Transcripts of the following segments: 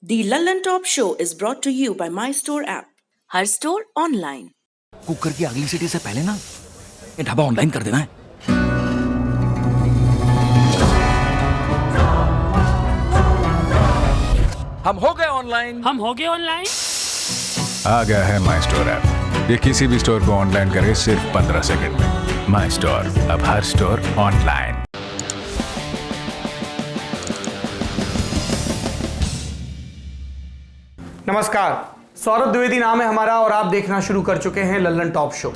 The London Top Show is brought to you by My Store app. Her store online. Cooker की अगली सीटी से पहले ना ये ढाबा ऑनलाइन कर देना है। हम हो गए ऑनलाइन। आ गया है माई स्टोर ऐप। ये किसी भी स्टोर को ऑनलाइन करे सिर्फ 15 सेकंड में। माई स्टोर, अब हर स्टोर ऑनलाइन। नमस्कार, सौरभ द्विवेदी नाम है हमारा और आप देखना शुरू कर चुके हैं लल्लन टॉप शो।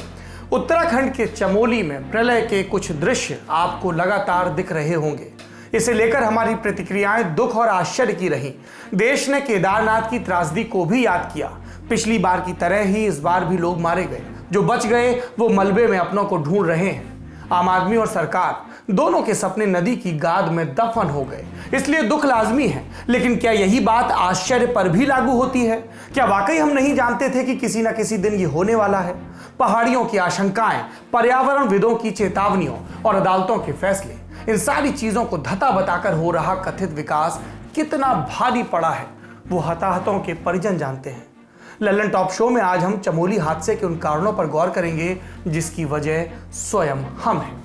उत्तराखंड के चमोली में प्रलय के कुछ दृश्य आपको लगातार दिख रहे होंगे। इसे लेकर हमारी प्रतिक्रियाएं दुख और आश्चर्य की रहीं। देश ने केदारनाथ की त्रासदी को भी याद किया। पिछली बार की तरह ही इस बार भी लोग मारे गए। जो बच गए वो मलबे में अपनों को ढूंढ रहे हैं। आम आदमी और सरकार दोनों के सपने नदी की गाद में दफन हो गए, इसलिए दुख लाजमी है। लेकिन क्या यही बात आश्चर्य पर भी लागू होती है? क्या वाकई हम नहीं जानते थे कि किसी न किसी दिन ये होने वाला है? पहाड़ियों की आशंकाएं, पर्यावरणविदों की चेतावनियों और अदालतों के फैसले, इन सारी चीजों को धता बताकर हो रहा कथित विकास कितना भारी पड़ा है वो हताहतों के परिजन जानते हैं। लल्लन टॉप शो में आज हम चमोली हादसे के उन कारणों पर गौर करेंगे जिसकी वजह स्वयं हम हैं।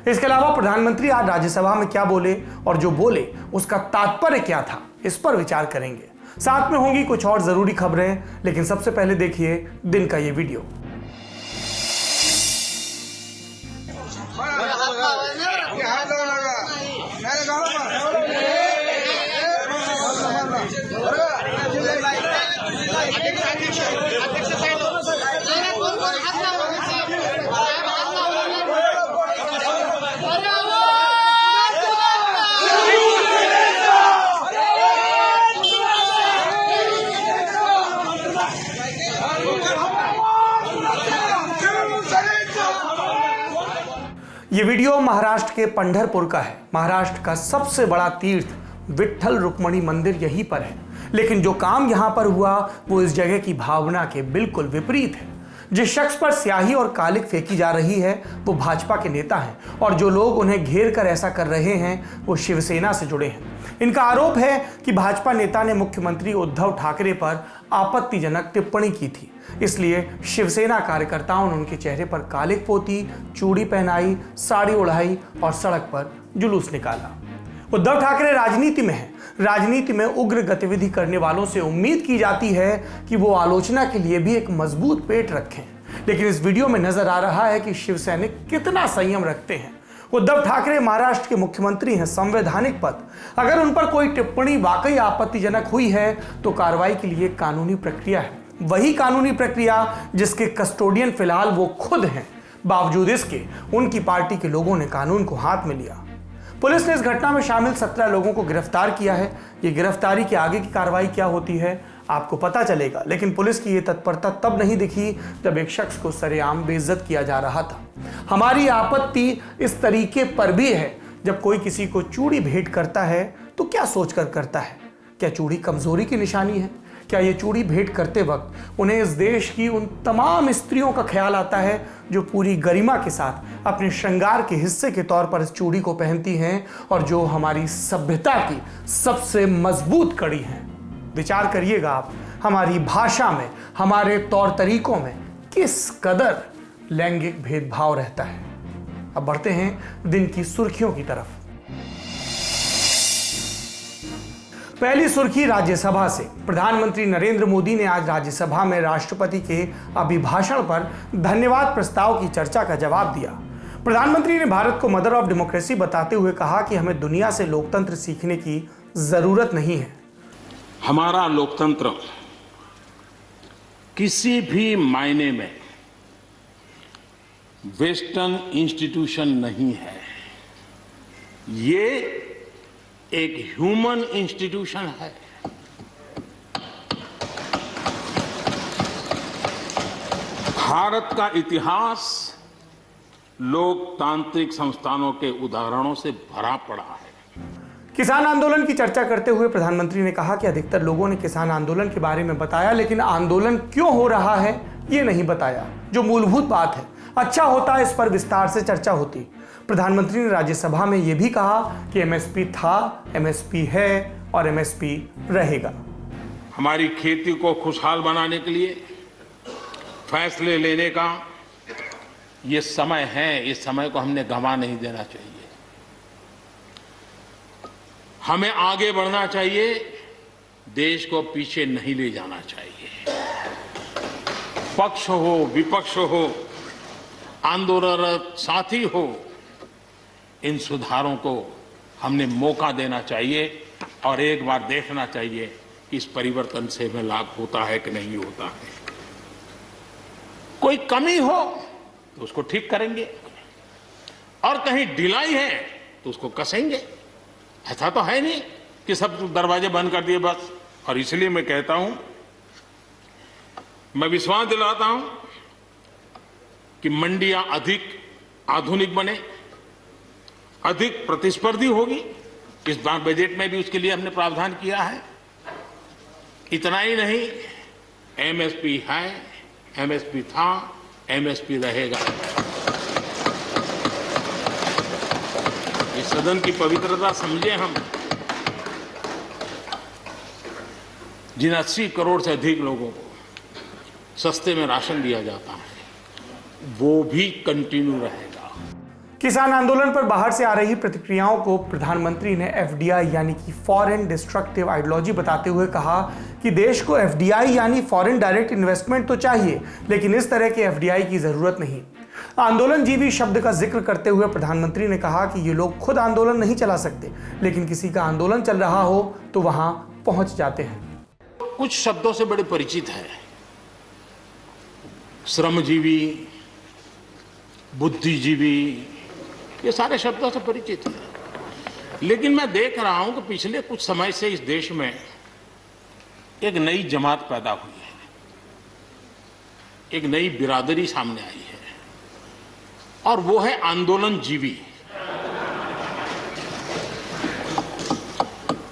इसके अलावा प्रधानमंत्री आज राज्यसभा में क्या बोले और जो बोले उसका तात्पर्य क्या था, इस पर विचार करेंगे। साथ में होंगी कुछ और जरूरी खबरें, लेकिन सबसे पहले देखिए दिन का ये वीडियो। ये वीडियो महाराष्ट्र के पंढरपुर का है। महाराष्ट्र का सबसे बड़ा तीर्थ विट्ठल रुक्मिणी मंदिर यहीं पर है। लेकिन जो काम यहां पर हुआ वो इस जगह की भावना के बिल्कुल विपरीत है। जिस शख्स पर स्याही और कालिक फेंकी जा रही है वो भाजपा के नेता हैं और जो लोग उन्हें घेर कर ऐसा कर रहे हैं वो शिवसेना से जुड़े हैं। इनका आरोप है कि भाजपा नेता ने मुख्यमंत्री उद्धव ठाकरे पर आपत्तिजनक टिप्पणी की थी, इसलिए शिवसेना कार्यकर्ताओं ने उनके चेहरे पर कालिक पोती, चूड़ी पहनाई, साड़ी उड़ाई और सड़क पर जुलूस निकाला। उद्धव ठाकरे राजनीति में हैं। राजनीति में उग्र गतिविधि करने वालों से उम्मीद की जाती है कि वो आलोचना के लिए भी एक मजबूत पेट रखें, लेकिन इस वीडियो में नजर आ रहा है कि शिव सैनिक कितना संयम रखते हैं। उद्धव ठाकरे महाराष्ट्र के मुख्यमंत्री हैं, संवैधानिक पद। अगर उन पर कोई टिप्पणी वाकई आपत्तिजनक हुई है तो कार्रवाई के लिए कानूनी प्रक्रिया है, वही कानूनी प्रक्रिया जिसके कस्टोडियन फिलहाल वो खुद हैं। बावजूद इसके उनकी पार्टी के लोगों ने कानून को हाथ में लिया। पुलिस ने इस घटना में शामिल 17 लोगों को गिरफ्तार किया है। ये गिरफ्तारी के आगे की कार्रवाई क्या होती है आपको पता चलेगा, लेकिन पुलिस की ये तत्परता तब नहीं दिखी जब एक शख्स को सरेआम बेइज्जत किया जा रहा था। हमारी आपत्ति इस तरीके पर भी है, जब कोई किसी को चूड़ी भेंट करता है तो क्या सोचकर करता है? क्या चूड़ी कमजोरी की निशानी है? क्या ये चूड़ी भेंट करते वक्त उन्हें इस देश की उन तमाम स्त्रियों का ख्याल आता है जो पूरी गरिमा के साथ अपने श्रृंगार के हिस्से के तौर पर इस चूड़ी को पहनती हैं और जो हमारी सभ्यता की सबसे मजबूत कड़ी हैं? विचार करिएगा आप, हमारी भाषा में, हमारे तौर तरीकों में किस कदर लैंगिक भेदभाव रहता है। अब बढ़ते हैं दिन की सुर्खियों की तरफ। पहली सुर्खी राज्यसभा से। प्रधानमंत्री नरेंद्र मोदी ने आज राज्यसभा में राष्ट्रपति के अभिभाषण पर धन्यवाद प्रस्ताव की चर्चा का जवाब दिया। प्रधानमंत्री ने भारत को मदर ऑफ डेमोक्रेसी बताते हुए कहा कि हमें दुनिया से लोकतंत्र सीखने की जरूरत नहीं है। हमारा लोकतंत्र किसी भी मायने में वेस्टर्न इंस्टीट्यूशन नहीं है, ये एक ह्यूमन इंस्टीट्यूशन है। भारत का इतिहास लोकतांत्रिक संस्थानों के उदाहरणों से भरा पड़ा है। किसान आंदोलन की चर्चा करते हुए प्रधानमंत्री ने कहा कि अधिकतर लोगों ने किसान आंदोलन के बारे में बताया, लेकिन आंदोलन क्यों हो रहा है ये नहीं बताया, जो मूलभूत बात है। अच्छा होता इस पर विस्तार से चर्चा होती। प्रधानमंत्री ने राज्यसभा में यह भी कहा कि एमएसपी था, एमएसपी है और एमएसपी रहेगा। हमारी खेती को खुशहाल बनाने के लिए फैसले लेने का ये समय है। इस समय को हमने गंवा नहीं देना चाहिए। हमें आगे बढ़ना चाहिए, देश को पीछे नहीं ले जाना चाहिए। पक्ष हो, विपक्ष हो, आंदोलनरत साथी हो, इन सुधारों को हमने मौका देना चाहिए और एक बार देखना चाहिए कि इस परिवर्तन से हमें लाभ होता है कि नहीं होता है। कोई कमी हो तो उसको ठीक करेंगे और कहीं ढिलाई है तो उसको कसेंगे। ऐसा तो है नहीं कि सब दरवाजे बंद कर दिए बस। और इसलिए मैं कहता हूं, मैं विश्वास दिलाता हूं कि मंडियां अधिक आधुनिक बने, अधिक प्रतिस्पर्धी होगी। इस बार बजट में भी उसके लिए हमने प्रावधान किया है। इतना ही नहीं, एमएसपी है, एमएसपी था, एमएसपी रहेगा। इस सदन की पवित्रता समझे हम। जिन 80 करोड़ से अधिक लोगों को सस्ते में राशन दिया जाता है, वो भी कंटिन्यू रहेगा। किसान आंदोलन पर बाहर से आ रही प्रतिक्रियाओं को प्रधानमंत्री ने एफडीआई यानी कि फॉरेन डिस्ट्रक्टिव आइडियोलॉजी बताते हुए कहा कि देश को एफडीआई यानी फॉरेन डायरेक्ट इन्वेस्टमेंट तो चाहिए, लेकिन इस तरह के एफडीआई की जरूरत नहीं। आंदोलनजीवी शब्द का जिक्र करते हुए प्रधानमंत्री ने कहा कि ये लोग खुद आंदोलन नहीं चला सकते, लेकिन किसी का आंदोलन चल रहा हो तो वहां पहुंच जाते हैं। कुछ शब्दों से बड़े परिचित है, श्रमजीवी, बुद्धिजीवी, ये सारे शब्दों से परिचित है। लेकिन मैं देख रहा हूं कि पिछले कुछ समय से इस देश में एक नई जमात पैदा हुई है, एक नई बिरादरी सामने आई है, और वो है आंदोलनजीवी।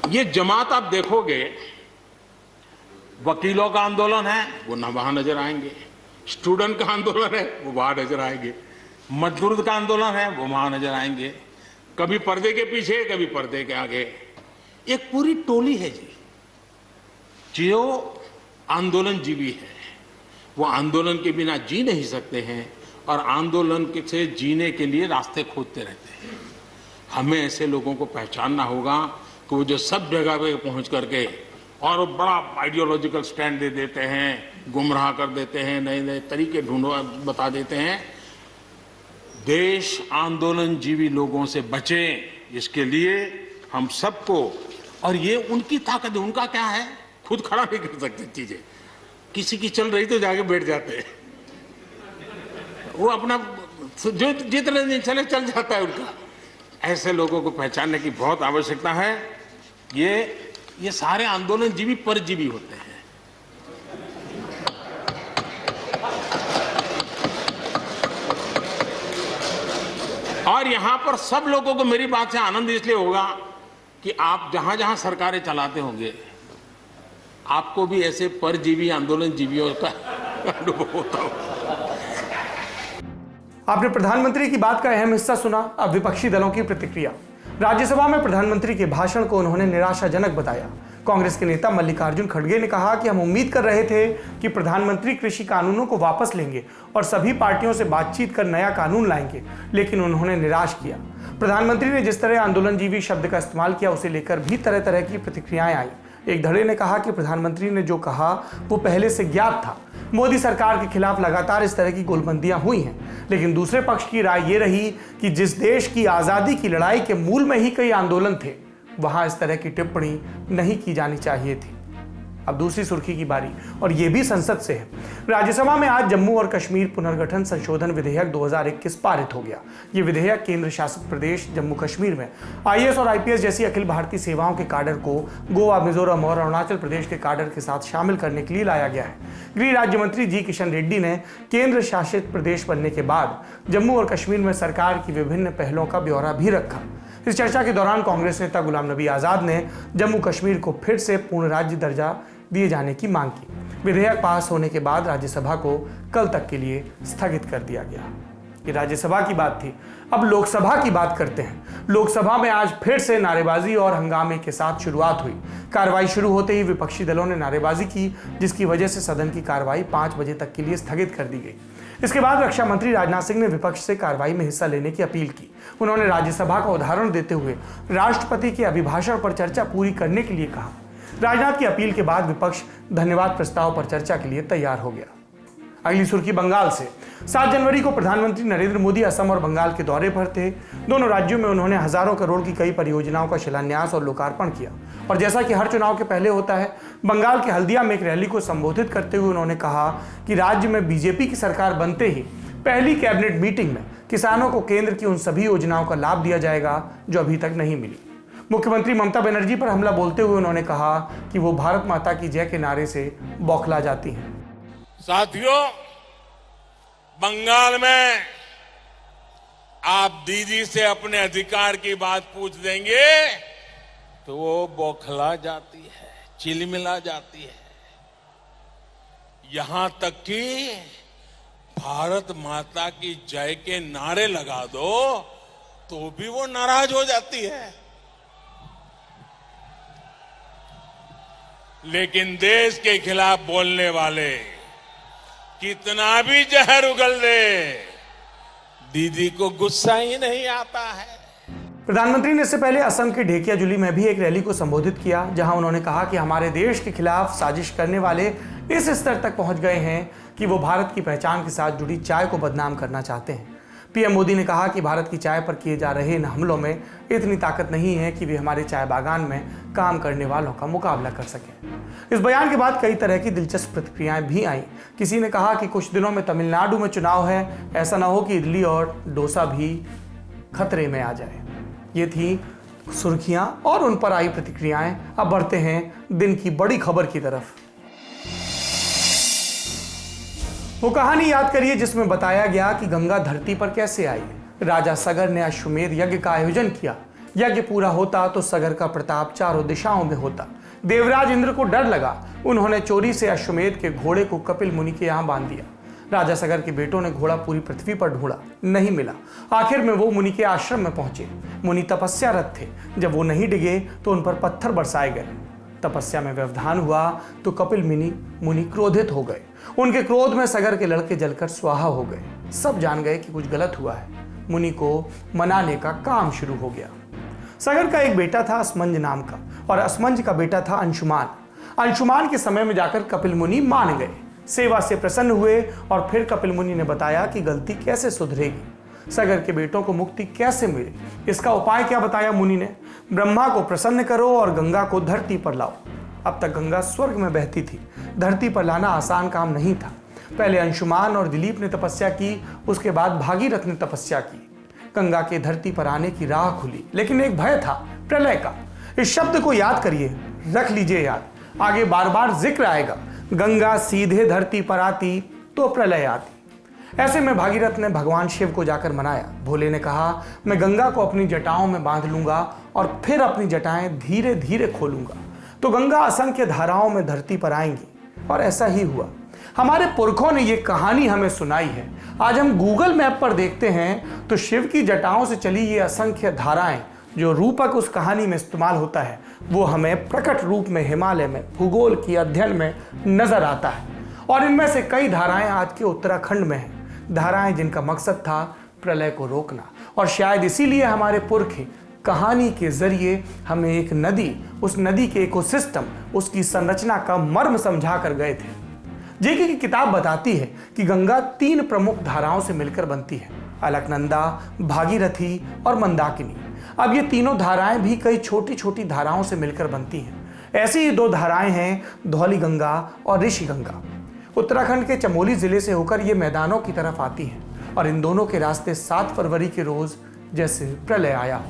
ये जमात आप देखोगे, वकीलों का आंदोलन है वो ना वहां नजर आएंगे, स्टूडेंट का आंदोलन है वो वहां नजर आएंगे, मजदूर का आंदोलन है वो वहां नजर आएंगे, कभी पर्दे के पीछे कभी पर्दे के आगे। एक पूरी टोली है जी जो आंदोलनजीवी है। वो आंदोलन के बिना जी नहीं सकते हैं और आंदोलन से जीने के लिए रास्ते खोजते रहते हैं। हमें ऐसे लोगों को पहचानना होगा कि वो जो सब जगह पे पहुंच करके और बड़ा आइडियोलॉजिकल स्टैंड दे देते हैं, गुमराह कर देते हैं, नए नए तरीके बता देते हैं। देश आंदोलनजीवी लोगों से बचे, इसके लिए हम सबको, और ये उनकी ताकत है। उनका क्या है, खुद खड़ा नहीं कर सकते चीजें, किसी की चल रही तो जाके बैठ जाते हैं। वो अपना जो जितने दिन चले चल जाता है उनका। ऐसे लोगों को पहचानने की बहुत आवश्यकता है। ये सारे आंदोलनजीवी परजीवी होते हैं। और यहां पर सब लोगों को मेरी बात से आनंद इसलिए होगा कि आप जहां जहां सरकारें चलाते होंगे, आपको भी ऐसे परजीवी आंदोलनजीवियों का अनुभव होता होगा। आपने प्रधानमंत्री की बात का अहम हिस्सा सुना। अब विपक्षी दलों की प्रतिक्रिया। राज्यसभा में प्रधानमंत्री के भाषण को उन्होंने निराशाजनक बताया। कांग्रेस के नेता मल्लिकार्जुन खड़गे ने कहा कि हम उम्मीद कर रहे थे कि प्रधानमंत्री कृषि कानूनों को वापस लेंगे और सभी पार्टियों से बातचीत कर नया कानून लाएंगे, लेकिन उन्होंने निराश किया। प्रधानमंत्री ने जिस तरह आंदोलनजीवी शब्द का इस्तेमाल किया, उसे लेकर भी तरह तरह की प्रतिक्रियाएं आई। एक धड़े ने कहा कि प्रधानमंत्री ने जो कहा वो पहले से ज्ञात था। मोदी सरकार के खिलाफ लगातार इस तरह की गोलबंदियां हुई हैं, लेकिन दूसरे पक्ष की राय ये रही कि जिस देश की आज़ादी की लड़ाई के मूल में ही कई आंदोलन थे, वहां इस तरह की टिप्पणी नहीं की जानी चाहिए थी। अब दूसरी सुर्खी की बारी, और ये भी संसद से है। राज्यसभा में आज जम्मू और कश्मीर पुनर्गठन संशोधन विधेयक 2021 पारित हो गया। ये विधेयक केंद्र शासित प्रदेश जम्मू कश्मीर में आईएएस और आईपीएस जैसी अखिल भारतीय सेवाओं के काडर को गोवा, मिजोरम और अरुणाचल प्रदेश के काडर के साथ शामिल करने के लिए लाया गया है। गृह राज्य मंत्री जी किशन रेड्डी ने केंद्र शासित प्रदेश बनने के बाद जम्मू और कश्मीर में सरकार की विभिन्न पहलों का ब्यौरा भी रखा। इस चर्चा के दौरान कांग्रेस नेता गुलाम नबी आजाद ने जम्मू कश्मीर को फिर से पूर्ण राज्य दर्जा दिए जाने की मांग की। विधेयक पास होने के बाद राज्यसभा को कल तक के लिए स्थगित कर दिया गया। ये राज्यसभा की बात थी। अब लोकसभा की बात करते हैं। लोकसभा में आज फिर से नारेबाजी और हंगामे के साथ शुरुआत हुई। कार्रवाई शुरू होते ही विपक्षी दलों ने नारेबाजी की, जिसकी वजह से सदन की कार्रवाई 5 बजे तक के लिए स्थगित कर दी गई। इसके बाद रक्षा मंत्री राजनाथ सिंह ने विपक्ष से कार्रवाई में हिस्सा लेने की अपील की। उन्होंने राज्यसभा का उदाहरण देते हुए राष्ट्रपति के अभिभाषण पर चर्चा पूरी करने के लिए कहा। राजनाथ की अपील के बाद विपक्ष धन्यवाद प्रस्ताव पर चर्चा के लिए तैयार हो गया। अगली सुर्खी बंगाल से। 7 जनवरी को प्रधानमंत्री नरेंद्र मोदी असम और बंगाल के दौरे पर थे। दोनों राज्यों में उन्होंने हजारों करोड़ की कई परियोजनाओं का शिलान्यास और लोकार्पण किया। और जैसा कि हर चुनाव के पहले होता है, बंगाल के हल्दिया में एक रैली को संबोधित करते हुए उन्होंने कहा कि राज्य में बीजेपी की सरकार बनते ही पहली कैबिनेट मीटिंग में किसानों को केंद्र की उन सभी योजनाओं का लाभ दिया जाएगा जो अभी तक नहीं मिली। मुख्यमंत्री ममता बनर्जी पर हमला बोलते हुए उन्होंने कहा कि वो भारत माता की जय के नारे से बौखला जाती हैं। साथियों, बंगाल में आप दीदी से अपने अधिकार की बात पूछ देंगे तो वो बौखला जाती है, चिलमिला जाती है। यहां तक कि भारत माता की जय के नारे लगा दो तो भी वो नाराज हो जाती है। लेकिन देश के खिलाफ बोलने वाले कितना भी जहर उगल दे, दीदी को गुस्सा ही नहीं आता है। प्रधानमंत्री ने इससे पहले असम के ढेकियाजुली में भी एक रैली को संबोधित किया, जहां उन्होंने कहा कि हमारे देश के खिलाफ साजिश करने वाले इस स्तर तक पहुंच गए हैं कि वो भारत की पहचान के साथ जुड़ी चाय को बदनाम करना चाहते हैं। पीएम मोदी ने कहा कि भारत की चाय पर किए जा रहे इन हमलों में इतनी ताकत नहीं है कि वे हमारे चाय बागान में काम करने वालों का मुकाबला कर सकें। इस बयान के बाद कई तरह की दिलचस्प प्रतिक्रियाएं भी आईं। किसी ने कहा कि कुछ दिनों में तमिलनाडु में चुनाव है, ऐसा ना हो कि इडली और डोसा भी खतरे में आ जाए। ये थी सुर्खियां और उन पर आई प्रतिक्रियाएं। अब बढ़ते हैं दिन की बड़ी खबर की तरफ। वो कहानी याद करिए जिसमें बताया गया कि गंगा धरती पर कैसे आई। राजा सगर ने अश्वमेध यज्ञ का आयोजन किया। यज्ञ पूरा होता तो सगर का प्रताप चारों दिशाओं में होता। देवराज इंद्र को डर लगा। उन्होंने चोरी से अश्वमेध के घोड़े को कपिल मुनि के यहाँ बांध दिया। राजा सगर के बेटों ने घोड़ा पूरी पृथ्वी पर ढूंढा, नहीं मिला। आखिर में वो मुनि के आश्रम में पहुंचे। मुनि तपस्यारत थे। जब वो नहीं डिगे तो उन पर पत्थर बरसाए गए। तपस्या में व्यवधान हुआ तो कपिल मुनि क्रोधित हो गए। उनके क्रोध में सगर के लड़के जलकर स्वाहा हो गए। सब जान गए कि कुछ गलत हुआ है। मुनि को मनाने का काम शुरू हो गया। सगर का एक बेटा था असमंज नाम का, और असमंज का बेटा था अंशुमान। अंशुमान के समय में जाकर कपिल मुनि मान गए, सेवा से प्रसन्न हुए और फिर कपिल मुनि ने बताया कि गलती कैसे सुधरेगी, सगर के बेटों को मुक्ति कैसे मिले। इसका उपाय क्या बताया मुनि ने? ब्रह्मा को प्रसन्न करो और गंगा को धरती पर लाओ। अब तक गंगा स्वर्ग में बहती थी, धरती पर लाना आसान काम नहीं था। पहले अंशुमान और दिलीप ने तपस्या की, उसके बाद भागीरथ ने तपस्या की। गंगा के धरती पर आने की राह खुली, लेकिन एक भय था, प्रलय का। इस शब्द को याद करिए, रख लीजिए याद, आगे बार बार जिक्र आएगा। गंगा सीधे धरती पर आती तो प्रलय आती। ऐसे में भागीरथ ने भगवान शिव को जाकर मनाया। भोले ने कहा, मैं गंगा को अपनी जटाओं में बांध लूंगा और फिर अपनी जटाएं धीरे धीरे खोलूंगा तो गंगा असंख्य धाराओं में धरती पर आएंगी। और ऐसा ही हुआ। हमारे पुरखों ने यह कहानी हमें सुनाई है। आज हम गूगल मैप पर देखते हैं तो शिव की जटाओं से चली ये असंख्य धाराएं, जो रूपक उस कहानी में इस्तेमाल होता है, वो हमें प्रकट रूप में हिमालय में भूगोल की अध्ययन में नजर आता है। और इनमें से कई धाराएं आज के उत्तराखंड में हैं, धाराएं जिनका मकसद था प्रलय को रोकना। और शायद इसीलिए हमारे पुरख कहानी के जरिए हमें एक नदी, उस नदी के इकोसिस्टम, उसकी संरचना का मर्म समझा कर गए थे। जेके की किताब बताती है कि गंगा 3 प्रमुख धाराओं से मिलकर बनती है, अलकनंदा, भागीरथी और मंदाकिनी। अब ये तीनों धाराएं भी कई छोटी छोटी धाराओं से मिलकर बनती हैं। ऐसी ही 2 धाराएं हैं, धौली गंगा और ऋषि गंगा। उत्तराखंड के चमोली जिले से होकर ये मैदानों की तरफ आती हैं और इन दोनों के रास्ते 7 फरवरी के रोज जैसे प्रलय आया।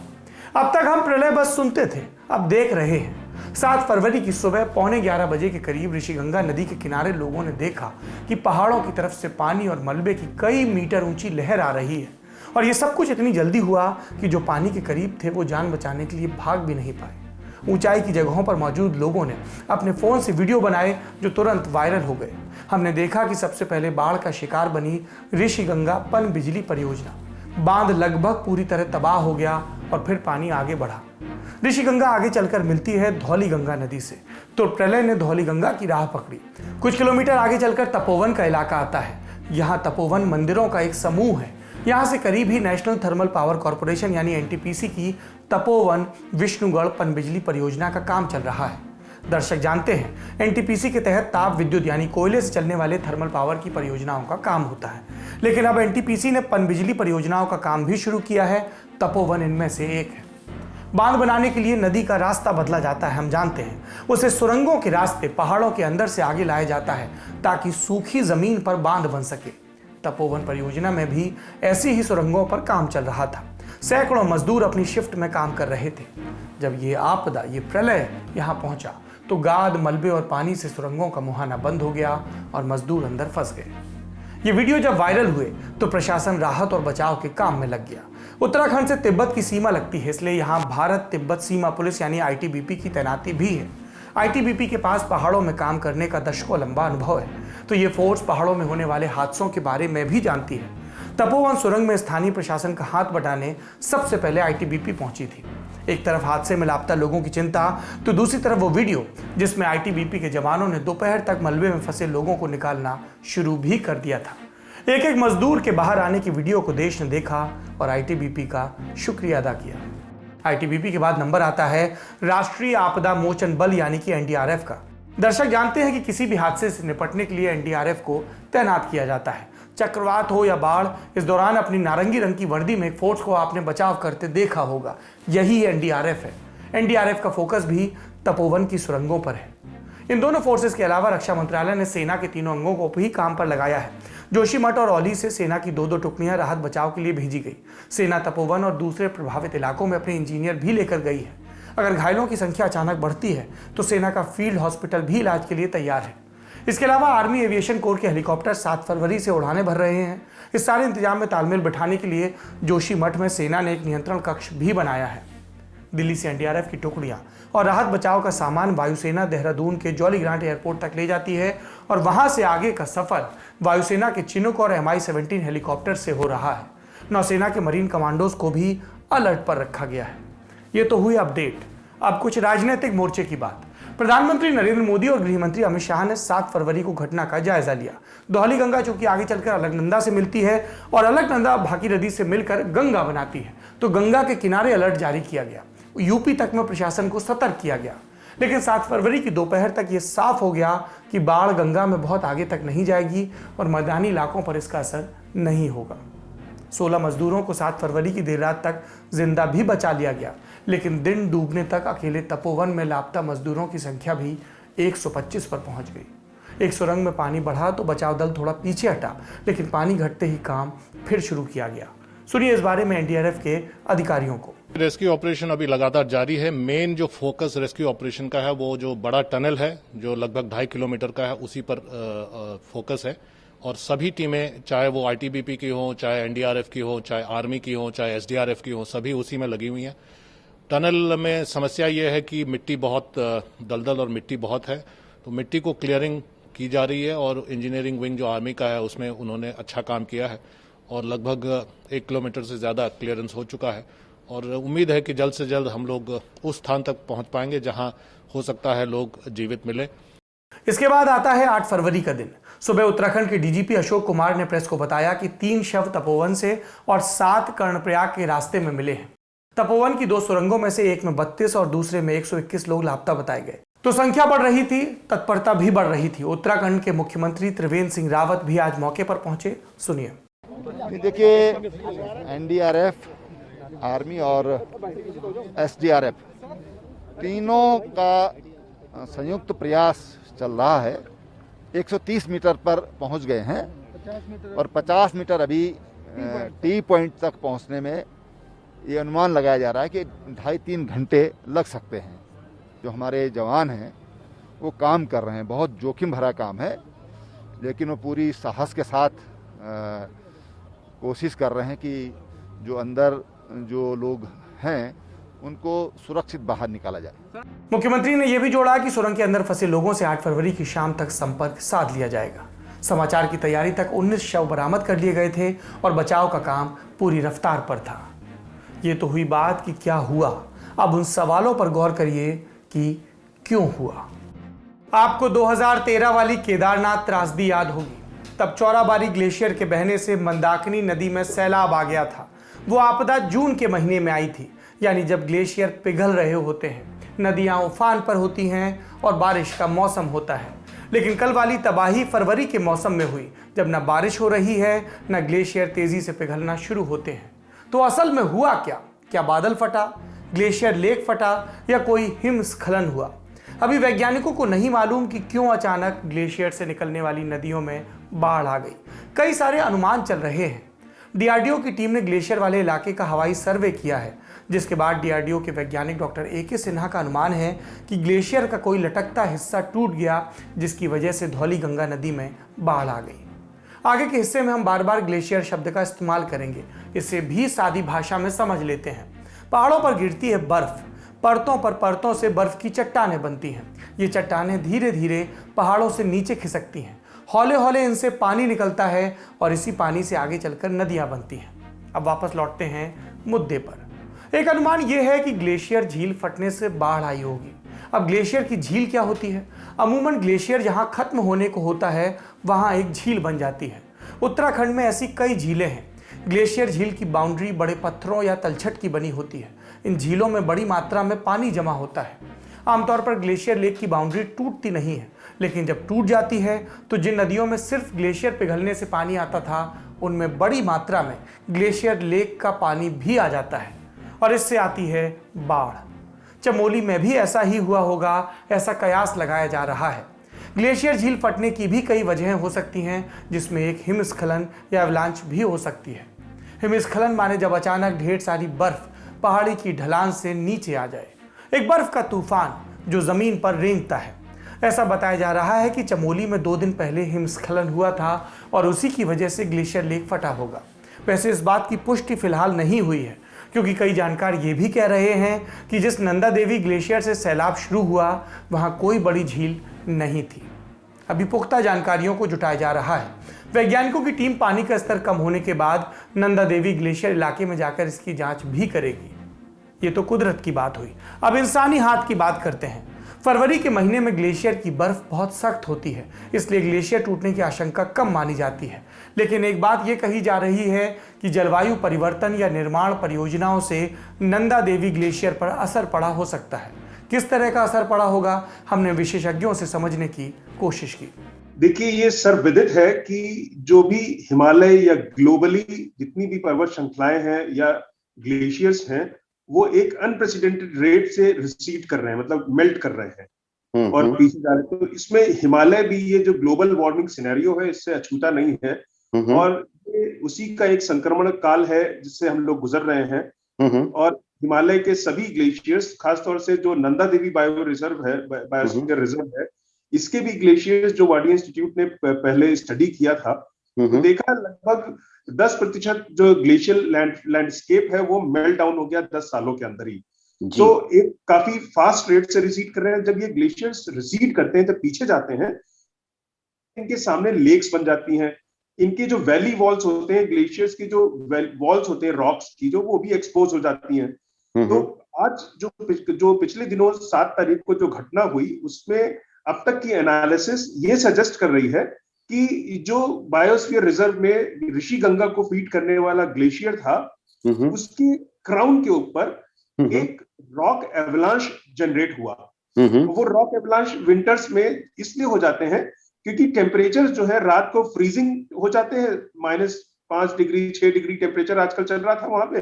अब तक हम प्रलय बस सुनते थे, अब देख रहे हैं। 7 फरवरी की सुबह 11:15 बजे के करीब ऋषिगंगा नदी के किनारे लोगों ने देखा कि पहाड़ों की तरफ से पानी और मलबे की कई मीटर ऊंची लहर आ रही है। और ये सब कुछ इतनी जल्दी हुआ कि जो पानी के करीब थे वो जान बचाने के लिए भाग भी नहीं पाए। ऊंचाई की जगहों पर मौजूद लोगों ने अपने फोन से वीडियो बनाए जो तुरंत वायरल हो गए। हमने देखा कि सबसे पहले बाढ़ का शिकार बनी ऋषिगंगा पनबिजली परियोजना। बांध लगभग पूरी तरह तबाह हो गया और फिर पानी आगे बढ़ा। ऋषिगंगा आगे चलकर मिलती है धौलीगंगा नदी से, तो प्रलय ने धौलीगंगा की राह पकड़ी। कुछ किलोमीटर आगे चलकर तपोवन का इलाका आता है। यहाँ तपोवन मंदिरों का एक समूह है। यहाँ से करीब ही नेशनल थर्मल पावर कॉरपोरेशन यानी एनटीपीसी की तपोवन विष्णुगढ़ पनबिजली परियोजना का काम चल रहा है। दर्शक जानते हैं, एनटीपीसी के तहत ताप विद्युत यानी कोयले से चलने वाले थर्मल पावर की परियोजनाओं का काम होता है, लेकिन अब एनटीपीसी ने पनबिजली परियोजनाओं का काम भी शुरू किया है। तपोवन इनमें से एक है। बांध बनाने के लिए नदी का रास्ता बदला जाता है, हम जानते हैं। उसे सुरंगों के रास्ते पहाड़ों के अंदर से आगे लाया जाता है ताकि सूखी जमीन पर बांध बन सके। तपोवन परियोजना में भी ऐसी ही सुरंगों पर काम चल रहा था। सैकड़ों मजदूर अपनी शिफ्ट में काम कर रहे थे। जब ये आपदा, ये प्रलय यहाँ पहुंचा तो गाद, मलबे और पानी से सुरंगों का मुहाना बंद हो गया और मजदूर अंदर फंस गए। ये वीडियो जब वायरल हुए तो प्रशासन राहत और बचाव के काम में लग गया। उत्तराखंड से तिब्बत की सीमा लगती है, इसलिए यहाँ भारत तिब्बत सीमा पुलिस यानी आईटीबीपी की तैनाती भी है। आईटीबीपी के पास पहाड़ों में काम करने का दशकों लंबा अनुभव है, तो ये फोर्स पहाड़ों में होने वाले हादसों के बारे में भी जानती है। तपोवन सुरंग में स्थानीय प्रशासन का हाथ बटाने सबसे पहले आईटीबीपी पहुंची थी। एक तरफ हादसे में लापता लोगों की चिंता, तो दूसरी तरफ वो वीडियो जिसमें आईटीबीपी के जवानों ने दोपहर तक मलबे में फंसे लोगों को निकालना शुरू भी कर दिया था। एक एक मजदूर के बाहर आने की वीडियो को देश ने देखा और आईटीबीपी का शुक्रिया अदा किया। आईटीबीपी के बाद नंबर आता है राष्ट्रीय आपदा मोचन बल यानी कि एनडीआरएफ का। दर्शक जानते हैं कि किसी भी हादसे से निपटने के लिए एनडीआरएफ को तैनात किया जाता है। चक्रवात हो या बाढ़, इस दौरान अपनी नारंगी रंग की वर्दी में फोर्स को आपने बचाव करते देखा होगा, यही एनडीआरएफ है। एनडीआरएफ का फोकस भी तपोवन की सुरंगों पर है। इन दोनों फोर्सेस के अलावा रक्षा मंत्रालय ने सेना के तीनों अंगों को भी काम पर लगाया है। जोशीमठ और औली से सेना की दो टुकड़ियां राहत बचाव के लिए भेजी गई। सेना तपोवन और दूसरे प्रभावित इलाकों में अपने इंजीनियर भी लेकर गई है। अगर घायलों की संख्या अचानक बढ़ती है तो सेना का फील्ड हॉस्पिटल भी इलाज के लिए तैयार है। इसके अलावा आर्मी एविएशन कोर के हेलीकॉप्टर 7 फरवरी से उड़ानें भर रहे हैं। इस सारे इंतजाम में तालमेल बिठाने के लिए जोशीमठ में सेना ने एक नियंत्रण कक्ष भी बनाया है। दिल्ली से एनडीआरएफ की टुकड़ियां और राहत बचाव का सामान वायुसेना देहरादून के जॉली ग्रांट एयरपोर्ट तक ले जाती है और वहां से आगे का सफर वायुसेना के चिनूक और MI-17 हेलीकॉप्टर से हो रहा है। नौसेना के मरीन कमांडोज को भी अलर्ट पर रखा गया है। ये तो हुई अपडेट। अब कुछ राजनीतिक मोर्चे की बात। प्रधानमंत्री नरेंद्र मोदी और गृह मंत्री अमित शाह ने 7 फरवरी को घटना का जायजा लिया। धौलीगंगा चूंकि आगे चलकर अलकनंदा से मिलती है और अलकनंदा भागीरथी से मिलकर गंगा बनाती है, तो गंगा के किनारे अलर्ट जारी किया गया। यूपी तक में प्रशासन को सतर्क किया गया। लेकिन 7 फरवरी की दोपहर तक ये साफ हो गया कि बाढ़ गंगा में बहुत आगे तक नहीं जाएगी और मैदानी इलाकों पर इसका असर नहीं होगा। 16 मजदूरों को 7 फरवरी की देर रात तक जिंदा भी बचा लिया गया, लेकिन दिन डूबने तक अकेले तपोवन में लापता मजदूरों की संख्या भी 125 पर पहुंच गई। एक सुरंग में पानी बढ़ा तो बचाव दल थोड़ा पीछे हटा, लेकिन पानी घटते ही काम फिर शुरू किया गया। सुनिए इस बारे में एनडीआरएफ के अधिकारियों को। रेस्क्यू ऑपरेशन अभी लगातार जारी है। मेन जो फोकस रेस्क्यू ऑपरेशन का है वो जो बड़ा टनल है जो लगभग 2.5 किलोमीटर का है, उसी पर फोकस है। और सभी टीमें, चाहे वो आईटीबीपी की हो, चाहे एनडीआरएफ की हो, चाहे आर्मी की हो, चाहे एसडीआरएफ की हो, सभी उसी में लगी हुई हैं। टनल में समस्या ये है कि मिट्टी बहुत दलदल और मिट्टी बहुत है, तो मिट्टी को क्लियरिंग की जा रही है और इंजीनियरिंग विंग जो आर्मी का है उसमें उन्होंने अच्छा काम किया है और लगभग 1 किलोमीटर से ज़्यादा क्लियरेंस हो चुका है। और उम्मीद है कि जल्द से जल्द हम लोग उस स्थान तक पहुंच पाएंगे जहां हो सकता है लोग जीवित मिले। इसके बाद आता है 8 फरवरी का दिन। सुबह उत्तराखंड के डीजीपी अशोक कुमार ने प्रेस को बताया कि 3 शव तपोवन से और 7 कर्णप्रयाग के रास्ते में मिले हैं। तपोवन की 2 सुरंगों में से एक में 32 और दूसरे में 121 लोग लापता बताए गए। तो संख्या बढ़ रही थी, तत्परता भी बढ़ रही थी। उत्तराखंड के मुख्यमंत्री त्रिवेंद्र सिंह रावत भी आज मौके पर पहुंचे। सुनिए। देखिए, एनडीआरएफ, आर्मी और एसडीआरएफ तीनों का संयुक्त प्रयास चल रहा है। 130 मीटर पर पहुंच गए हैं और 50 मीटर अभी टी पॉइंट तक पहुंचने में ये अनुमान लगाया जा रहा है कि 2.5-3 घंटे लग सकते हैं। जो हमारे जवान हैं वो काम कर रहे हैं, बहुत जोखिम भरा काम है, लेकिन वो पूरी साहस के साथ कोशिश कर रहे हैं कि जो अंदर जो लोग हैं उनको सुरक्षित बाहर निकाला जाए। मुख्यमंत्री ने यह भी जोड़ा कि सुरंग के अंदर फंसे लोगों से 8 फरवरी की शाम तक संपर्क साध लिया जाएगा। समाचार की तैयारी तक 19 शव बरामद कर लिए गए थे और बचाव का काम पूरी रफ्तार पर था। ये तो हुई बात कि क्या हुआ, अब उन सवालों पर गौर करिए कि क्यों हुआ। आपको 2013 वाली केदारनाथ त्रासदी याद होगी। तब चौराबाड़ी ग्लेशियर के बहने से मंदाकिनी नदी में सैलाब आ गया था। वो आपदा जून के महीने में आई थी, यानी जब ग्लेशियर पिघल रहे होते हैं, नदियां उफान पर होती हैं और बारिश का मौसम होता है। लेकिन कल वाली तबाही फरवरी के मौसम में हुई, जब न बारिश हो रही है न ग्लेशियर तेजी से पिघलना शुरू होते हैं। तो असल में हुआ क्या? क्या बादल फटा, ग्लेशियर लेक फटा या कोई हिमस्खलन हुआ? अभी वैज्ञानिकों को नहीं मालूम कि क्यों अचानक ग्लेशियर से निकलने वाली नदियों में बाढ़ आ गई। कई सारे अनुमान चल रहे हैं। डीआरडीओ की टीम ने ग्लेशियर वाले इलाके का हवाई सर्वे किया है, जिसके बाद डीआरडीओ के वैज्ञानिक डॉक्टर AK सिन्हा का अनुमान है कि ग्लेशियर का कोई लटकता हिस्सा टूट गया, जिसकी वजह से धौलीगंगा नदी में बाढ़ आ गई। आगे के हिस्से में हम बार बार ग्लेशियर शब्द का इस्तेमाल करेंगे, इसे भी सादी भाषा में समझ लेते हैं। पहाड़ों पर गिरती है बर्फ, परतों पर परतों से बर्फ की चट्टानें बनती हैं। ये चट्टानें धीरे धीरे पहाड़ों से नीचे खिसकती हैं। हौले हौले इनसे पानी निकलता है और इसी पानी से आगे चलकर नदियां बनती हैं। अब वापस लौटते हैं मुद्दे पर। एक अनुमान यह है कि ग्लेशियर झील फटने से बाढ़ आई होगी। अब ग्लेशियर की झील क्या होती है? अमूमन ग्लेशियर जहां खत्म होने को होता है वहां एक झील बन जाती है। उत्तराखंड में ऐसी कई झीलें हैं। ग्लेशियर झील की बाउंड्री बड़े पत्थरों या तलछट की बनी होती है। इन झीलों में बड़ी मात्रा में पानी जमा होता है। आमतौर पर ग्लेशियर लेक की बाउंड्री टूटती नहीं है, लेकिन जब टूट जाती है तो जिन नदियों में सिर्फ ग्लेशियर पिघलने से पानी आता था, उनमें बड़ी मात्रा में ग्लेशियर लेक का पानी भी आ जाता है और इससे आती है बाढ़। चमोली में भी ऐसा ही हुआ होगा, ऐसा कयास लगाया जा रहा है। ग्लेशियर झील फटने की भी कई वजहें हो सकती हैं, जिसमें एक हिमस्खलन या अवलांच भी हो सकती है। हिमस्खलन माने जब अचानक ढेर सारी बर्फ पहाड़ी की ढलान से नीचे आ जाए, एक बर्फ का तूफान जो जमीन पर रेंगता है। ऐसा बताया जा रहा है कि चमोली में 2 दिन पहले हिमस्खलन हुआ था और उसी की वजह से ग्लेशियर लेक फटा होगा। वैसे इस बात की पुष्टि फिलहाल नहीं हुई है, क्योंकि कई जानकार ये भी कह रहे हैं कि जिस नंदा देवी ग्लेशियर से सैलाब शुरू हुआ वहां कोई बड़ी झील नहीं थी। अभी पुख्ता जानकारियों को जुटाया जा रहा है। वैज्ञानिकों की टीम पानी का स्तर कम होने के बाद नंदा देवी ग्लेशियर इलाके में जाकर इसकी जांच भी करेगी। ये तो कुदरत की बात हुई। अब इंसानी हाथ की बात करते हैं। फरवरी के महीने में ग्लेशियर की बर्फ बहुत सख्त होती है, इसलिए ग्लेशियर टूटने की आशंका कम मानी जाती है। लेकिन एक बात यह कही जा रही है कि जलवायु परिवर्तन या निर्माण परियोजनाओं से नंदा देवी ग्लेशियर पर असर पड़ा हो सकता है। किस तरह का असर पड़ा होगा, हमने विशेषज्ञों से समझने की कोशिश की। देखिए, ये सर्वविदित है कि जो भी हिमालय या ग्लोबली जितनी भी पर्वत श्रृंखलाएं हैं या ग्लेशियर्स हैं, वो एक अनप्रेसिडेंटेड रेट से रिसीड कर रहे हैं, मतलब मेल्ट कर रहे हैं और पीछे जा रहे हैं। तो इसमें हिमालय भी, ये जो ग्लोबल वार्मिंग सिनेरियो है, इससे अछूता नहीं है और ये उसी का एक संक्रमण काल है जिससे हम लोग गुजर रहे हैं। और हिमालय के सभी ग्लेशियर्स, खासतौर से जो नंदा देवी बायो रिजर्व है, बायोस्फीयर रिजर्व है, इसके भी ग्लेशियर्स जो वाडी इंस्टीट्यूट ने पहले स्टडी किया था, तो देखा लगभग 10% जो ग्लेशियल लैंडस्केप है वो मेल्ट डाउन हो गया 10 सालों के अंदर ही। तो एक काफी फास्ट रेट से रिसीड कर रहे हैं। जब ये ग्लेशियर्स रिसीड करते हैं, जब पीछे जाते हैं, इनके सामने लेक्स बन जाती हैं। इनके जो वैली वॉल्स होते हैं, ग्लेशियर्स की जो वॉल्स होते हैं रॉक्स की, जो वो भी एक्सपोज हो जाती हैं। तो आज जो पिछले दिनों 7 तारीख को जो घटना हुई, उसमें अब तक की एनालिसिस ये सजेस्ट कर रही है कि जो बायोस्फीयर रिजर्व में ऋषिगंगा को फीड करने वाला ग्लेशियर था, उसकी क्राउन के ऊपर एक रॉक एवलांश जनरेट हुआ। वो रॉक एवलांश विंटर्स में इसलिए हो जाते हैं क्योंकि टेम्परेचर जो है रात को फ्रीजिंग हो जाते हैं, -5 डिग्री 6 डिग्री टेम्परेचर आजकल चल रहा था वहां पे,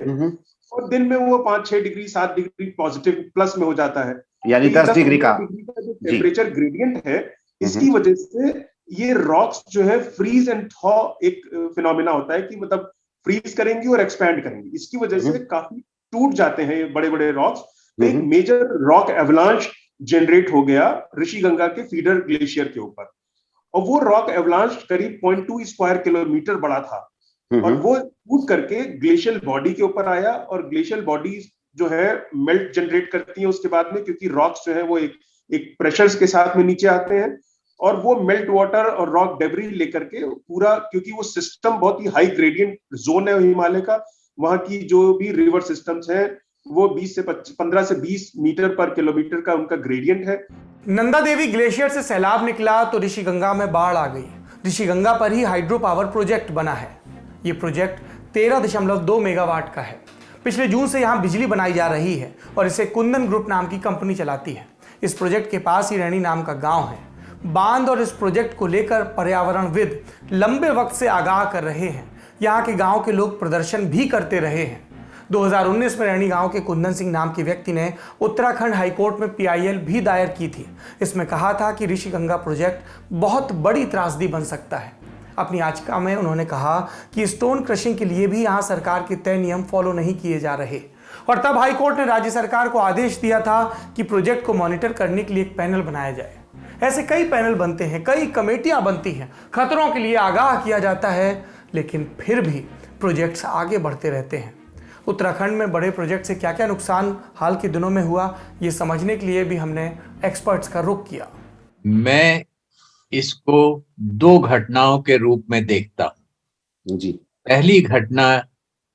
और दिन में वो 5-6 डिग्री 7 डिग्री पॉजिटिव प्लस में हो जाता है, यानी 10 डिग्री का जो टेम्परेचर ग्रेडियंट है, इसकी वजह से ये रॉक्स जो है फ्रीज एंड थॉ एक फिनोमिना होता है कि मतलब फ्रीज करेंगी और एक्सपैंड करेंगी। इसकी वजह से काफी टूट जाते हैं ये बड़े बड़े रॉक्स। एक मेजर रॉक एवलांश जनरेट हो गया ऋषिगंगा के फीडर ग्लेशियर के ऊपर, और वो रॉक एवलांश करीब 0.2 स्क्वायर किलोमीटर बड़ा था और वो टूट करके ग्लेशियल बॉडी के ऊपर आया। और ग्लेशियल बॉडी जो है मेल्ट जनरेट करती है उसके बाद में, क्योंकि रॉक्स जो है वो एक प्रेशर्स के साथ में नीचे आते हैं। और वो मेल्ट वाटर और रॉक डेब्री लेकर के पूरा, क्योंकि वो सिस्टम बहुत ही हाई ग्रेडियंट जोन है हिमालय का, वहां की जो भी रिवर सिस्टम्स हैं वो 15 से 20 मीटर पर किलोमीटर का उनका ग्रेडियंट है। नंदा देवी ग्लेशियर से सैलाब निकला तो ऋषिगंगा में बाढ़ आ गई। ऋषिगंगा पर ही हाइड्रो पावर प्रोजेक्ट बना है। ये प्रोजेक्ट 13.2 मेगावाट का है। पिछले जून से यहाँ बिजली बनाई जा रही है और इसे कुंदन ग्रुप नाम की कंपनी चलाती है। इस प्रोजेक्ट के पास ही रैणी नाम का गांव है। बांध और इस प्रोजेक्ट को लेकर पर्यावरणविद लंबे वक्त से आगाह कर रहे हैं। यहाँ के गांव के लोग प्रदर्शन भी करते रहे हैं। 2019 में रैणी गांव के कुंदन सिंह नाम के व्यक्ति ने उत्तराखंड हाईकोर्ट में PIL भी दायर की थी। इसमें कहा था कि ऋषिगंगा प्रोजेक्ट बहुत बड़ी त्रासदी बन सकता है। अपनी याचिका में उन्होंने कहा कि स्टोन क्रशिंग के लिए भी यहाँ सरकार के तय नियम फॉलो नहीं किए जा रहे, और तब हाईकोर्ट ने राज्य सरकार को आदेश दिया था कि प्रोजेक्ट को मॉनिटर करने के लिए एक पैनल बनाया जाए। ऐसे कई पैनल बनते हैं, कई कमेटियां बनती हैं, खतरों के लिए आगाह किया जाता है, लेकिन फिर भी प्रोजेक्ट्स आगे बढ़ते रहते हैं। उत्तराखंड में बड़े प्रोजेक्ट से क्या क्या नुकसान हाल के दिनों में हुआ, ये समझने के लिए भी हमने एक्सपर्ट्स का रुख किया। मैं इसको 2 घटनाओं के रूप में देखता हूँ जी। पहली घटना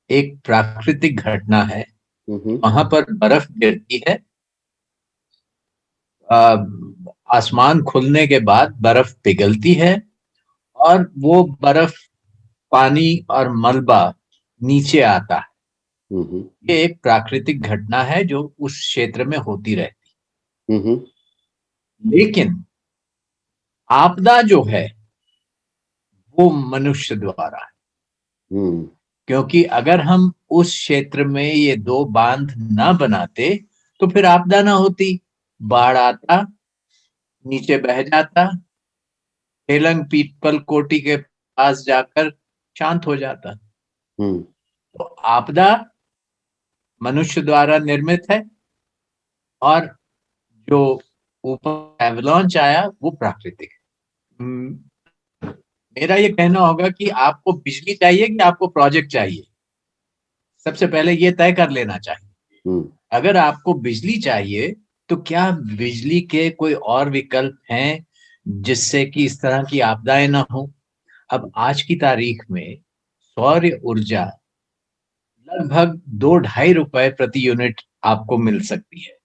एक प्राकृतिक घटना है। वहां पर बर्फ गिरती है, आसमान खुलने के बाद बर्फ पिघलती है और वो बर्फ पानी और मलबा नीचे आता है। ये एक प्राकृतिक घटना है जो उस क्षेत्र में होती रहती। लेकिन आपदा जो है वो मनुष्य द्वारा है, क्योंकि अगर हम उस क्षेत्र में ये 2 बांध ना बनाते तो फिर आपदा ना होती। बाढ़ आता, नीचे बह जाता, हेलंग पीपल कोटी के पास जाकर शांत हो जाता। तो आपदा मनुष्य द्वारा निर्मित है और जो ऊपर एवलांच आया वो प्राकृतिक है। मेरा ये कहना होगा कि आपको बिजली चाहिए कि आपको प्रोजेक्ट चाहिए, सबसे पहले ये तय कर लेना चाहिए। अगर आपको बिजली चाहिए तो क्या बिजली के कोई और विकल्प हैं जिससे कि इस तरह की आपदाएं ना हो। अब आज की तारीख में सौर ऊर्जा लगभग 2-2.5 रुपए प्रति यूनिट आपको मिल सकती है,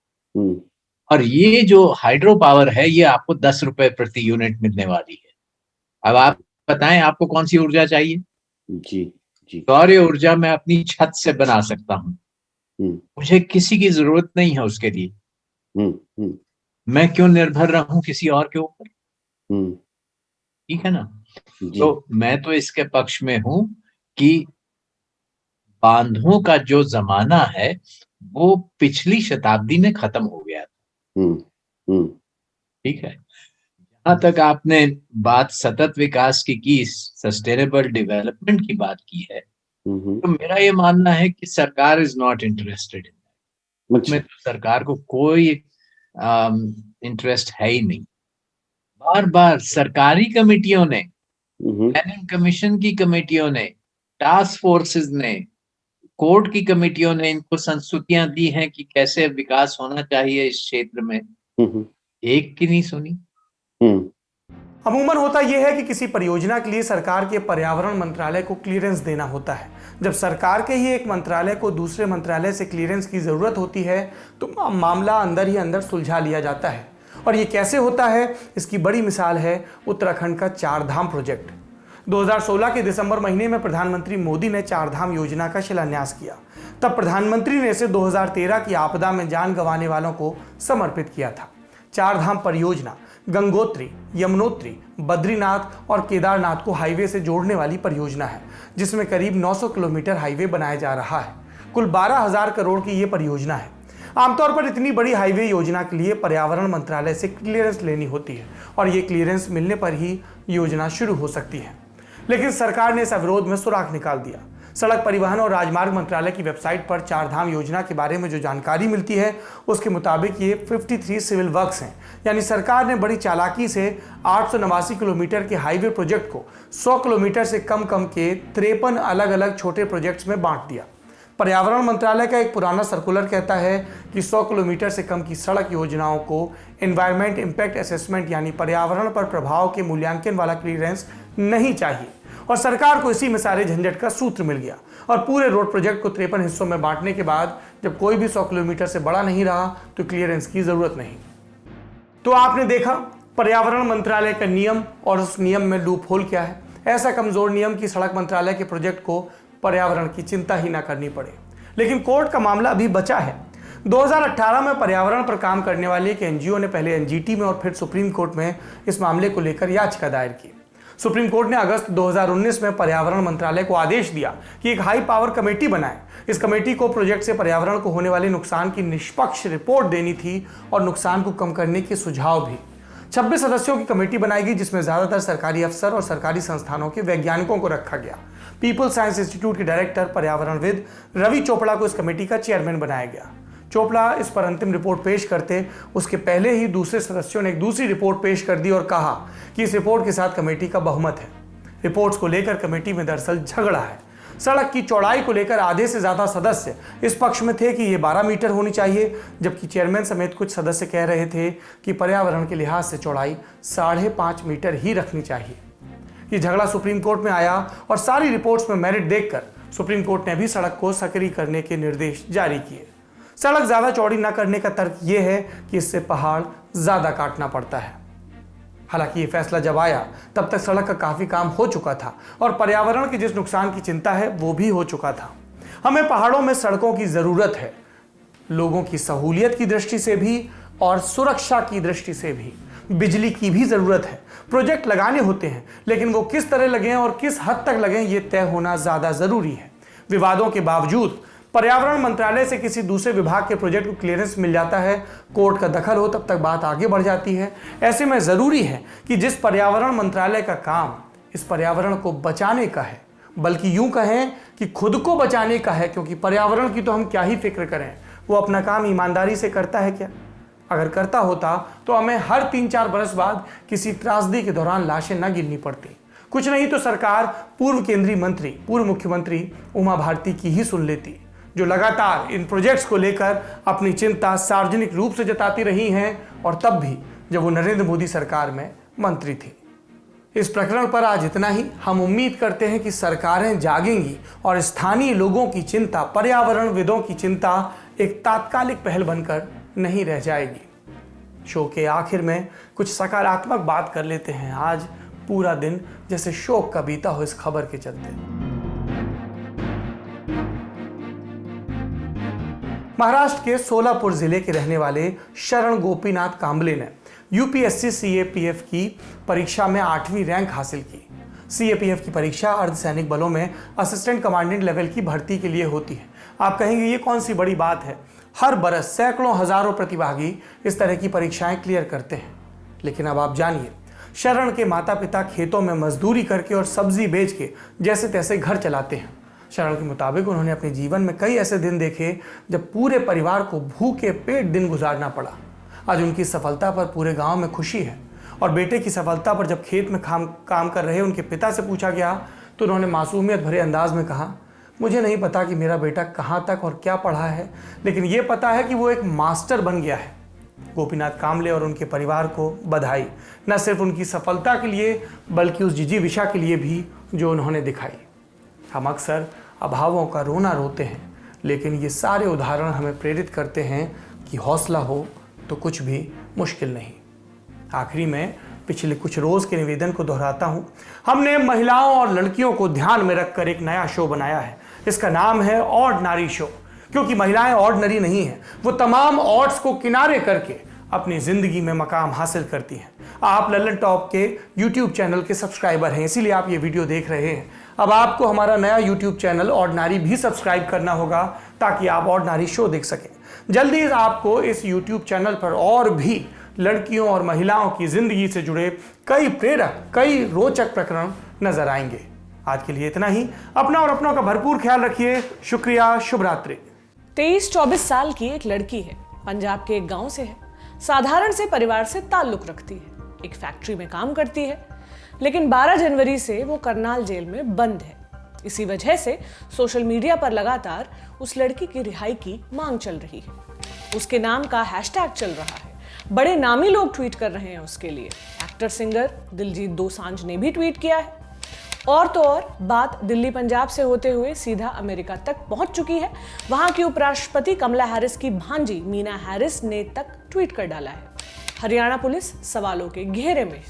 और ये जो हाइड्रो पावर है ये आपको 10 रुपए प्रति यूनिट मिलने वाली है। अब आप बताएं आपको कौन सी ऊर्जा चाहिए। जी सौर ऊर्जा मैं अपनी छत से बना सकता हूँ, मुझे किसी की जरूरत नहीं है उसके लिए। मैं क्यों निर्भर रहूं किसी और के ऊपर, ठीक है ना। तो मैं तो इसके पक्ष में हूं कि बांधों का जो जमाना है वो पिछली शताब्दी में खत्म हो गया था, ठीक है। जहां तक आपने बात सतत विकास की सस्टेनेबल डेवलपमेंट की बात की है, तो मेरा ये मानना है कि सरकार is not interested in that. में तो सरकार को कोई इंटरेस्ट है ही नहीं। बार बार सरकारी कमेटियों ने, प्लानिंग कमीशन की कमेटियों ने, टास्क फोर्सेस ने, कोर्ट की कमेटियों ने इनको संस्तुतियां दी हैं कि कैसे विकास होना चाहिए इस क्षेत्र में, एक की नहीं सुनी। अमूमन होता यह है कि किसी परियोजना के लिए सरकार के पर्यावरण मंत्रालय को क्लीयरेंस देना होता है। जब सरकार के ही एक मंत्रालय को दूसरे मंत्रालय से क्लीयरेंस की जरूरत होती है तो मामला अंदर ही अंदर सुलझा लिया जाता है। और ये कैसे होता है, इसकी बड़ी मिसाल है उत्तराखंड का 4 धाम प्रोजेक्ट। 2016 के दिसंबर महीने में प्रधानमंत्री मोदी ने 4 धाम योजना का शिलान्यास किया। तब प्रधानमंत्री ने इसे 2013 की आपदा में जान गंवाने वालों को समर्पित किया था। 4 धाम परियोजना गंगोत्री, यमुनोत्री, बद्रीनाथ और केदारनाथ को हाईवे से जोड़ने वाली परियोजना है, जिसमें करीब 900 किलोमीटर हाईवे बनाया जा रहा है। कुल 12,000 करोड़ की ये परियोजना है। आमतौर पर इतनी बड़ी हाईवे योजना के लिए पर्यावरण मंत्रालय से क्लियरेंस लेनी होती है और ये क्लियरेंस मिलने पर ही योजना शुरू हो सकती है। लेकिन सरकार ने इस अवरोध में सुराख निकाल दिया। सड़क परिवहन और राजमार्ग मंत्रालय की वेबसाइट पर 4 धाम योजना के बारे में जो जानकारी मिलती है उसके मुताबिक ये 53 सिविल वर्क्स हैं। यानी सरकार ने बड़ी चालाकी से 889 किलोमीटर के हाईवे प्रोजेक्ट को 100 किलोमीटर से कम के 53 अलग अलग छोटे प्रोजेक्ट्स में बांट दिया। पर्यावरण मंत्रालय का एक पुराना सर्कुलर कहता है कि 100 किलोमीटर से कम की सड़क योजनाओं को एनवायरमेंट इम्पैक्ट असेसमेंट यानी पर्यावरण पर प्रभाव के मूल्यांकन वाला क्लियरेंस नहीं चाहिए, और सरकार को इसी में सारे झंझट का सूत्र मिल गया और पूरे रोड प्रोजेक्ट को 53 हिस्सों में बांटने के बाद जब कोई भी 100 किलोमीटर से बड़ा नहीं रहा तो क्लियरेंस की जरूरत नहीं। तो आपने देखा पर्यावरण मंत्रालय का नियम और उस नियम में लूप होल क्या है। ऐसा कमजोर नियम कि सड़क मंत्रालय के प्रोजेक्ट को पर्यावरण की चिंता ही ना करनी पड़े। लेकिन कोर्ट का मामला अभी बचा है। 2018 में पर्यावरण पर काम करने वाले एक एनजीओ ने पहले एनजीटी में और फिर सुप्रीम कोर्ट में इस मामले को लेकर याचिका दायर की। सुप्रीम कोर्ट ने अगस्त 2019 में पर्यावरण मंत्रालय को आदेश दिया कि एक हाई पावर कमेटी बनाए। इस कमेटी को प्रोजेक्ट से पर्यावरण को होने वाले नुकसान की निष्पक्ष रिपोर्ट देनी थी और नुकसान को कम करने के सुझाव भी। 26 सदस्यों की कमेटी बनाई गई जिसमें ज्यादातर सरकारी अफसर और सरकारी संस्थानों के वैज्ञानिकों को रखा गया। पीपल साइंस इंस्टीट्यूट के डायरेक्टर पर्यावरणविद रवि चोपड़ा को इस कमेटी का चेयरमैन बनाया गया। चोपड़ा इस पर अंतिम रिपोर्ट पेश करते उसके पहले ही दूसरे सदस्यों ने एक दूसरी रिपोर्ट पेश कर दी और कहा कि इस रिपोर्ट के साथ कमेटी का बहुमत है। रिपोर्ट्स को लेकर कमेटी में दरअसल झगड़ा है। सड़क की चौड़ाई को लेकर आधे से ज्यादा सदस्य इस पक्ष में थे कि ये 12 मीटर होनी चाहिए, जबकि चेयरमैन समेत कुछ सदस्य कह रहे थे कि पर्यावरण के लिहाज से चौड़ाई 5.5 मीटर ही रखनी चाहिए। ये झगड़ा सुप्रीम कोर्ट में आया और सारी रिपोर्ट्स में मेरिट देखकर सुप्रीम कोर्ट ने भी सड़क को सक्रिय करने के निर्देश जारी किए। सड़क ज्यादा चौड़ी न करने का तर्क यह है कि इससे पहाड़ ज्यादा काटना पड़ता है। हालांकि ये फैसला जब आया तब तक सड़क का काफी काम हो चुका था और पर्यावरण के जिस नुकसान की चिंता है वो भी हो चुका था। हमें पहाड़ों में सड़कों की जरूरत है, लोगों की सहूलियत की दृष्टि से भी और सुरक्षा की दृष्टि से भी। बिजली की भी जरूरत है। प्रोजेक्ट लगाने होते हैं लेकिन वो किस तरह लगें और किस हद तक लगें ये तय होना ज्यादा जरूरी है। विवादों के बावजूद पर्यावरण मंत्रालय से किसी दूसरे विभाग के प्रोजेक्ट को क्लियरेंस मिल जाता है, कोर्ट का दखल हो तब तक बात आगे बढ़ जाती है। ऐसे में जरूरी है कि जिस पर्यावरण मंत्रालय का काम इस पर्यावरण को बचाने का है, बल्कि यूं कहें कि खुद को बचाने का है, क्योंकि पर्यावरण की तो हम क्या ही फिक्र करें, वो अपना काम ईमानदारी से करता है क्या? अगर करता होता तो हमें हर 3-4 बरस बाद किसी त्रासदी के दौरान लाशें न गिननी पड़ती। कुछ नहीं तो सरकार पूर्व केंद्रीय मंत्री, पूर्व मुख्यमंत्री उमा भारती की ही सुन लेती, जो लगातार इन प्रोजेक्ट्स को लेकर अपनी चिंता सार्वजनिक रूप से जताती रही हैं, और तब भी जब वो नरेंद्र मोदी सरकार में मंत्री थी। इस प्रकरण पर आज इतना ही। हम उम्मीद करते हैं कि सरकारें जागेंगी और स्थानीय लोगों की चिंता, पर्यावरणविदों की चिंता एक तात्कालिक पहल बनकर नहीं रह जाएगी। शो के आखिर में कुछ सकारात्मक बात कर लेते हैं। आज पूरा दिन जैसे शोक का बीता हो इस खबर के चलते। महाराष्ट्र के सोलापुर जिले के रहने वाले शरण गोपीनाथ कांबले ने यूपीएससी सीएपीएफ की परीक्षा में 8वीं रैंक हासिल की। सीएपीएफ की परीक्षा अर्धसैनिक बलों में असिस्टेंट कमांडेंट लेवल की भर्ती के लिए होती है। आप कहेंगे ये कौन सी बड़ी बात है, हर बरस सैकड़ों हजारों प्रतिभागी इस तरह की परीक्षाएं क्लियर करते हैं। लेकिन अब आप जानिए, शरण के माता पिता खेतों में मजदूरी करके और सब्जी बेच के जैसे तैसे घर चलाते हैं। शरण के मुताबिक उन्होंने अपने जीवन में कई ऐसे दिन देखे जब पूरे परिवार को भूखे पेट दिन गुजारना पड़ा। आज उनकी सफलता पर पूरे गांव में खुशी है, और बेटे की सफलता पर जब खेत में काम कर रहे उनके पिता से पूछा गया तो उन्होंने मासूमियत भरे अंदाज में कहा, मुझे नहीं पता कि मेरा बेटा कहाँ तक और क्या पढ़ा है, लेकिन ये पता है कि वो एक मास्टर बन गया है। गोपीनाथ कांबले और उनके परिवार को बधाई, न सिर्फ उनकी सफलता के लिए बल्कि उस जिजीविषा के लिए भी जो उन्होंने दिखाई। हम अक्सर अभावों का रोना रोते हैं, लेकिन ये सारे उदाहरण हमें प्रेरित करते हैं कि हौसला हो तो कुछ भी मुश्किल नहीं। आखिरी में पिछले कुछ रोज के निवेदन को दोहराता हूं। हमने महिलाओं और लड़कियों को ध्यान में रखकर एक नया शो बनाया है। इसका नाम है ऑर्डिनरी शो, क्योंकि महिलाएं ऑर्डिनरी नहीं हैं, वो तमाम ऑड्स को किनारे करके अपनी जिंदगी में मकाम हासिल करती हैं। आप लल्लन टॉप के YouTube चैनल के सब्सक्राइबर हैं, इसीलिए आप ये वीडियो देख रहे हैं। अब आपको हमारा नया YouTube चैनल ऑर्डिनरी भी सब्सक्राइब करना होगा ताकि आप ऑर्डिनरी शो देख सकें। जल्दी आपको इस YouTube चैनल पर और भी लड़कियों और महिलाओं की जिंदगी से जुड़े कई प्रेरक, कई रोचक प्रकरण नजर आएंगे। आज के लिए इतना ही। अपना और अपनों का भरपूर ख्याल रखिए। शुक्रिया, शुभ रात्रि। 23-24 साल की एक लड़की है, पंजाब के एक गांव से है। साधारण से परिवार से ताल्लुक रखती है, एक फैक्ट्री में काम करती है, लेकिन 12 जनवरी से वो करनाल जेल में बंद है। इसी वजह से सोशल मीडिया पर लगातार उस लड़की की रिहाई की मांग चल रही है। उसके नाम का हैशटैग चल रहा है, बड़े नामी लोग ट्वीट कर रहे हैं उसके लिए। एक्टर सिंगर दिलजीत दोसांझ ने भी ट्वीट किया है। और तो और बात दिल्ली पंजाब से होते हुए सीधा अमेरिका तक पहुंच चुकी है। वहां की उपराष्ट्रपति कमला हैरिस की भांजी मीना हैरिस ने तक ट्वीट कर डाला है। हरियाणा पुलिस सवालों के घेरे में।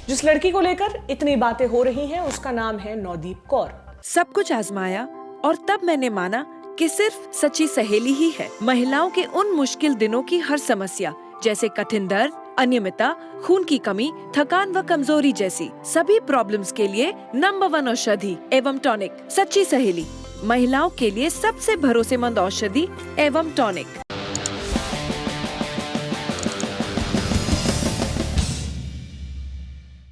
जिस लड़की को लेकर इतनी बातें हो रही हैं उसका नाम है नवदीप कौर। सब कुछ आजमाया और तब मैंने माना कि सिर्फ सच्ची सहेली ही है महिलाओं के उन मुश्किल दिनों की हर समस्या, जैसे कठिन दर्द, अनियमितता, खून की कमी, थकान व कमजोरी जैसी सभी प्रॉब्लम्स के लिए नंबर 1 औषधि एवं टॉनिक। सच्ची सहेली, महिलाओं के लिए सबसे भरोसेमंद औषधि एवं टॉनिक।